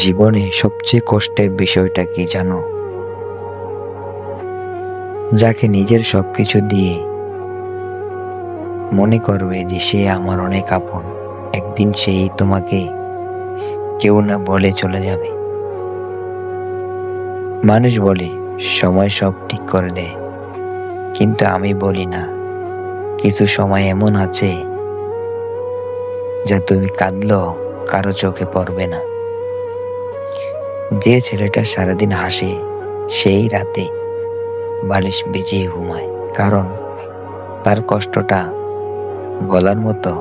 জীবনে সবচেয়ে কষ্টের বিষয়টা কি জানো? যাকে নিজের সবকিছু দিয়ে মনে করবে যে সে আমার অনেক আপন, একদিন সেই তোমাকে কেউ না বলে চলে যাবে। মানুষ বলে সময় সব ঠিক করে দেয়, কিন্তু আমি বলি না, কিছু সময় এমন আছে যা তুমি কাঁদলেও কারো চোখে পড়বে না। যে ছেলেটা সারাদিন হাসে সেই রাতে বালিশ ভিজিয়ে ঘুমায়, কারণ তার কষ্টটা বলার মতো,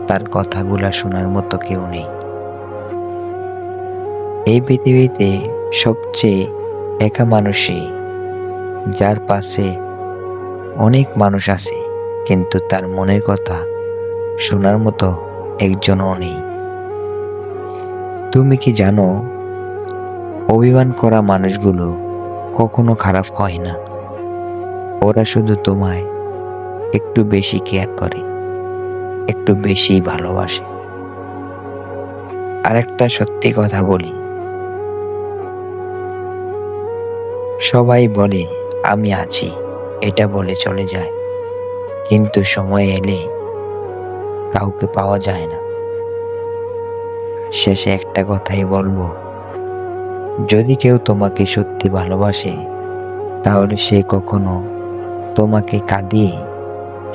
তার কথাগুলা শোনার মতো কেউ নেই। এই পৃথিবীতে সবচেয়ে একা মানুষই যার পাশে অনেক মানুষ আছে, কিন্তু তার মনের কথা শোনার মতো একজনও নেই। তুমি কি জানো, অভিমান করা মানুষগুলো কখনো খারাপ হয় না, ওরা শুধু তোমায় একটু বেশি কেয়ার করে, একটু বেশি ভালোবাসে। আর একটা সত্যি কথা বলি, সবাই বলে আমি আছি, এটা বলে চলে যায়, কিন্তু সময় এলে কাউকে পাওয়া যায় না। শেষে একটা কথাই বলবো, যদি কেউ তোমাকে সত্যি ভালোবাসে, তাহলে সে কখনো তোমাকে কাঁদিয়ে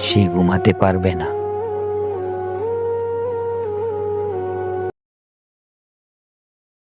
সে ঘুমাতে পারবে না।